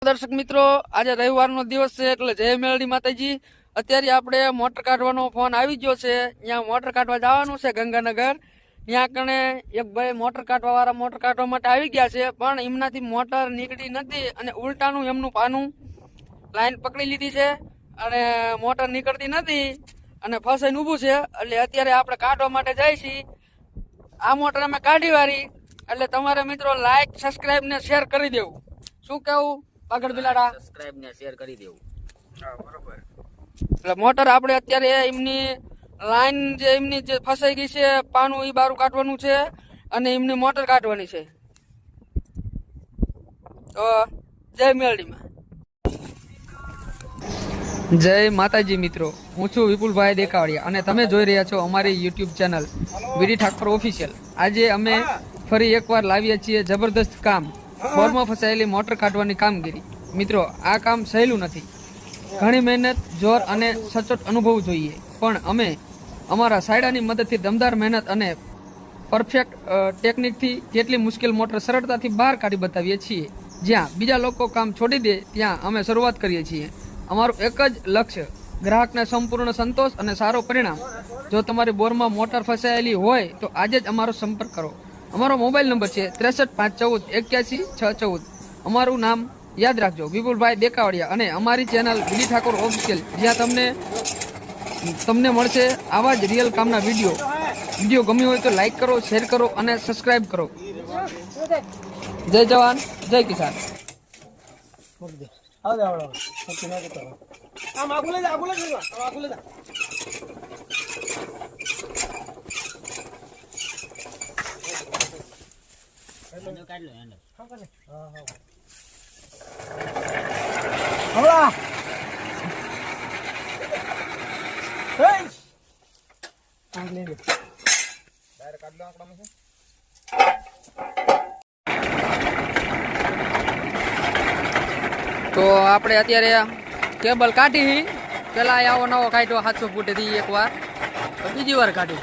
દર્શક મિત્રો, આજે રવિવારનો દિવસ છે એટલે જય મેલડી માતાજી. અત્યારે આપણે મોટર કાઢવાનો ફોન આવી ગયો છે. ત્યાં મોટર કાઢવા જવાનું છે ગંગાનગર. ત્યાં કણે એક ભાઈ મોટર કાઢવા વાળા મોટર કાઢવા માટે આવી ગયા છે, પણ એમનાથી મોટર નીકળી નથી અને ઉલટાનું એમનું પાનું લાઈન પકડી લીધી છે અને મોટર નીકળતી નથી અને ફસાઈને ઊભું છે. એટલે અત્યારે આપણે કાઢવા માટે જાય છીએ. આ મોટર અમે કાઢી વાળી, એટલે તમારે મિત્રો લાઈક, સબસ્ક્રાઇબ ને શેર કરી દેવું. શું કેવું પાગળ બિલાડા? સબસ્ક્રાઇબ ને શેર કરી દેવું. હા, બરોબર. એટલે મોટર આપણે અત્યારે એમની લાઈન જે એમની જે ફસાઈ ગઈ છે, પાનું એ બારું કાઢવાનું છે અને એમની મોટર કાઢવાની છે. તો જય મેલડીમાં. જય માતાજી મિત્રો, હું છું વિપુલભાઈ દેકાવડિયા અને તમે જોઈ રહ્યા છો અમારી યુટ્યુબ ચેનલ વીડી ઠાકોર ઓફિશિયલ. આજે અમે ફરી એકવાર લાવ્યા છીએ જબરદસ્ત કામ, બોરમાં ફસાયેલી મોટર કાઢવાની કામગીરી. મિત્રો, આ કામ સહેલું નથી. ઘણી મહેનત, જોર અને સચોટ અનુભવ જોઈએ, પણ અમે અમારા સાયડાની મદદથી દમદાર મહેનત અને પરફેક્ટ ટેકનિકથી કેટલી મુશ્કેલ મોટર સરળતાથી બહાર કાઢી બતાવીએ છીએ. જ્યાં બીજા લોકો કામ છોડી દે ત્યાં અમે શરૂઆત કરીએ છીએ. અમારું એક જ લક્ષ્ય, ગ્રાહકને સંપૂર્ણ સંતોષ અને સારો પરિણામ. જો તમારી બોરમાં મોટર ફસાયેલી હોય તો આજે જ અમારો સંપર્ક કરો. અમારો મોબાઈલ નંબર છે 63 514 81 614. અમારું નામ યાદ રાખજો, વિપુલભાઈ દેકાવડિયા, અને અમારી ચેનલ વીડી ઠાકોર ઓફિશિયલ, જ્યાં તમને મળશે આવા જ રિયલ કામના વિડીયો ગમ્યો હોય તો લાઈક કરો, શેર કરો અને સબસ્ક્રાઇબ કરો. જય જવાન, જય કિસાન. તો આપણે અત્યારે કેબલ કાઢી. પેલા આવો નવો કાઢ્યો 700 ફૂટેથી એક વાર, બીજી વાર કાઢી.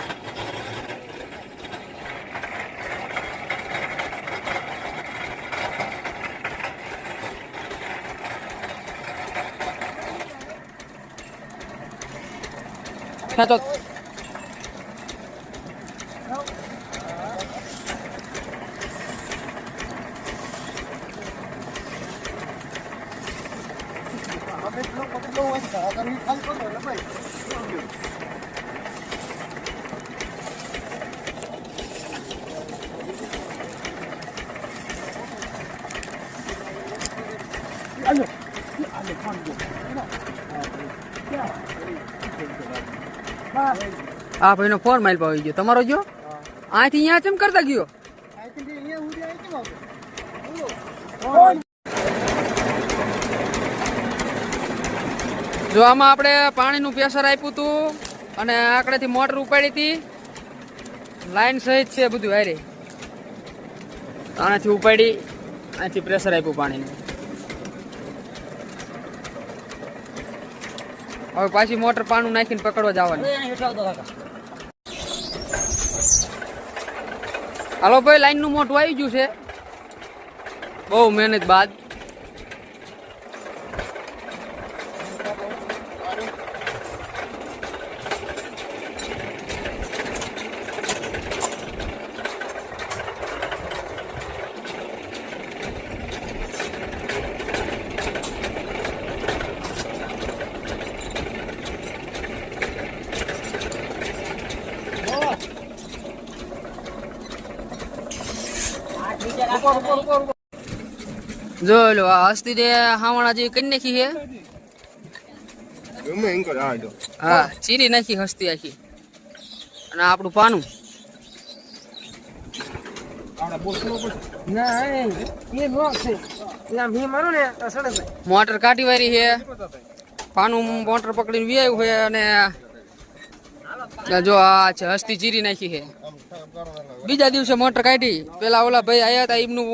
ખેંચો. આ ભાઈનો 4 માઇલ પાવી ગયો. તમારો ગયો અહીંથી અહીંયા કેમ કરતા ગયો? જો આમાં આપણે પાણીનું પ્રેશર આપ્યું હતું અને આકડેથી મોટર ઉપાડી હતી. લાઈન સહિત છે બધું હારે. આનાથી ઉપાડી, અહીંથી પ્રેશર આપ્યું પાણીનું. હવે પાછી મોટર પાનું નાખીને પકડવા જવાની. હાલો ભાઈ, લાઈન નું મોટું આવી ગયું છે બહુ મહેનત બાદ. જો લો આ હસ્તી દે હાવણા જેવી કરી નાખી છે. હા, ચીરી નાખી હસ્તી આખી. અને આપણું પાનું મોટર કાઢી વારી છે. પાનું મોટર પકડીને વ્યાયું છે અને જો આ છે હસ્તી ચીરી નાખી છે. બીજા દિવસે મોટર કાઢી. પેલા ઓલા ભાઈ આયા હતા, એમનું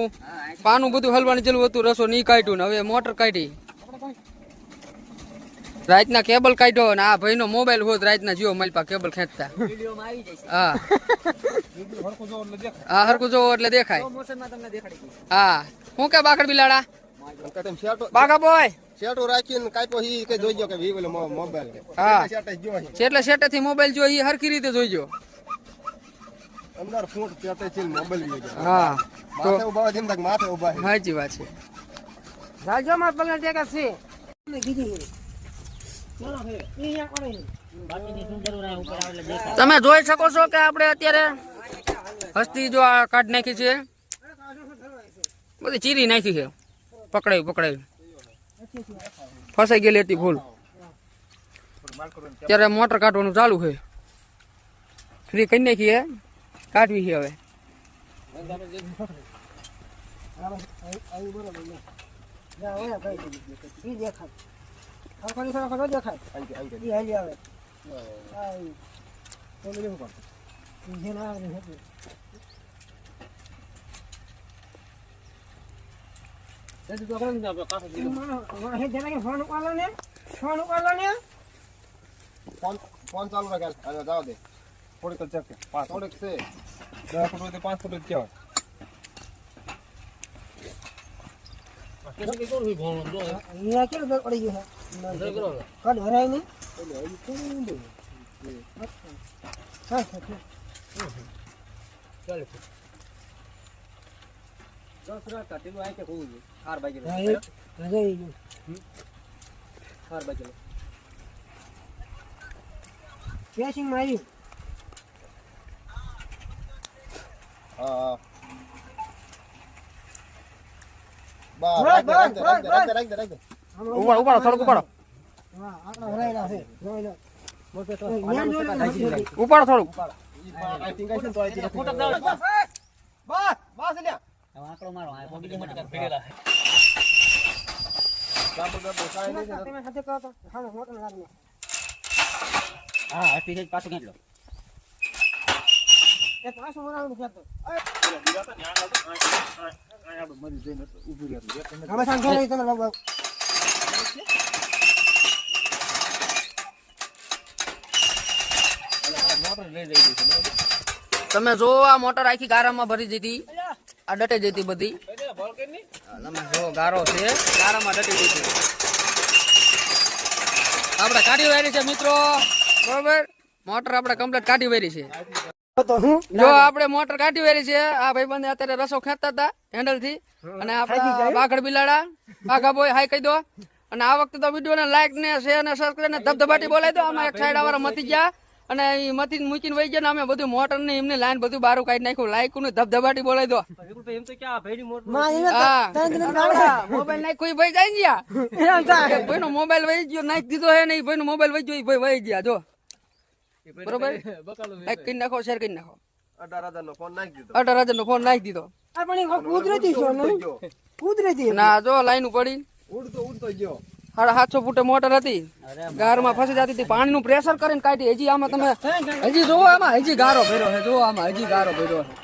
પાનું બધું હલવાનું ચાલુ હતું, રસો નહીં કાઢ્યું ને હવે મોટર કાઢી. રાતના કેબલ કાઢ્યો ને આ ભાઈનો મોબાઈલ હોત રાતના જીઓ માલપા કેબલ ખેંચતા. હા હા, હરકું જોવો એટલે દેખાય. હા, હું કે બાકડ બિલાડા કતમ શેટો બાગા બોય શેટો રાખીને કાપ્યો હી કે જોઈજો કે વી મોબાઈલ કે હા શેટે જો હી એટલે શેટેથી મોબાઈલ જો ઈ હરખી રીતે જોઈજો અંદર ફૂટ શેટે છે મોબાઈલ વી ગયો હા માથે ઉભા જેમ તક માથે ઉભા સાચી વાત છે રાજો માં પગલ ટેકા છે મે કીધી ચાલો હે અહીંયા કરે બાકીની સુંદર રાય ઉપર આવે દેખાય તમે જોઈ શકો છો કે આપણે અત્યારે હસ્તી જો આ કાઢ નાખી છે બધી ચીરી નાખી છે પકડાઈ ફસાઈ ગયેલી હતી ભૂલ ત્યારે મોટર કાઢવાનું ચાલુ છે ફ્રી કરી નાખી હે કાઢવી છે હવે ના ઓયા ભાઈ ઈ દેખાય આ કોની ખરો દેખાય ઈ હાલી આવે આઈ તો લેવું પડે ઈ જેના આવે ને એટલે તો કોણ ના કાઢ દીધો હે જેના કે ફોન ઉપાડો ને ફોન ચાલુ રાખ હાલ જાવ દે થોડીક ચેક કે 5 થોડીક છે 10 ફૂટ 5 ફૂટ જ કેવા અહીંયા કેમ પડી ગયો કાઢ હરાય ને હા ચાલે દસરા કાટેલું આય કે હોવું જોઈએ 4 વાગે હા હજાઈ ગયું 4 વાગે કેસિંગ મારી હા રાખ દે ઉપાડો થોડુંક ઉપાડો હા આટલા હરાયેલા છે જોઈ લો મોટો તો ઉપાડો થોડુંક આઈ થિંક આઈ તો આઈ ફોટો બસ લ્યા હવે આકડો મારો આ પોગી મોટો કા ભેગેલા કાપો કાઈ નહીં તમે સાથે કહો તો હા મોટો લાગને હા આપી દે પાછું કેટલો એ પાછો મરાવાનું છે તો હવે સાંજે નહીં તમે લગભગ તમે જો આ મોટર આખી ગારામાં ભરી દીધી આ ડટે જતી બધી તમે જો ગારો છે ગારામાં ડટી દીધી આપણે કાઢી વારી છે મિત્રો બરોબર મોટર આપણે કમ્પ્લીટ કાઢી વારી છે તો હું જો આપણે મોટર કાઢી વારી છે આ ભાઈબંધ અત્યારે રસો ખેંચતા હતા હેન્ડલ થી અને આપણા બાગડ બિલાડા બાઘા બોય હાઈ કહી દો અને આ વખતે તો વિડીયો ને લાઈક ને શેર ને સબસ્ક્રાઇબ ને ધબધબાટી બોલાવી દો આમાં એક સાઈડ વાળા મતી ગયા અને એ મથી મૂકીને વહી ગયા ને અમે બધું મોટર ને એમને લાઈન બધું બારું કાઢી નાખ્યું લાઈક ને ધબધબાટી બોલાવી દો એમ તો ક્યાં ભેડી મોટ માં હા અહીંયા મોબાઈલ નાખ્યું ભાઈ જાય ગયા ભાઈ નો મોબાઈલ વહી ગયો નાખી દીધો હે ને ભાઈ નો મોબાઈલ વહી ગયો ભાઈ વહી ગયા જો બરોબર લાઈક કરી નાખો શેર કરી નાખો 18,000 નો ફોન નાખી દીધો 18,000 નો ફોન નાખી દીધો આ પણ કુદરતી છો ને કુદરતી ના જો લાઈન પડી ઉડતો ગયો 750 ફૂટે મોટર હતી ગારમાં ફસી જતી હતી પાણીનું પ્રેશર કરીને કાઢી હજી આમાં તમે હજી જોવો આમાં હજી ગારો ભર્યો છે જો આમાં હજી ગારો ભર્યો છે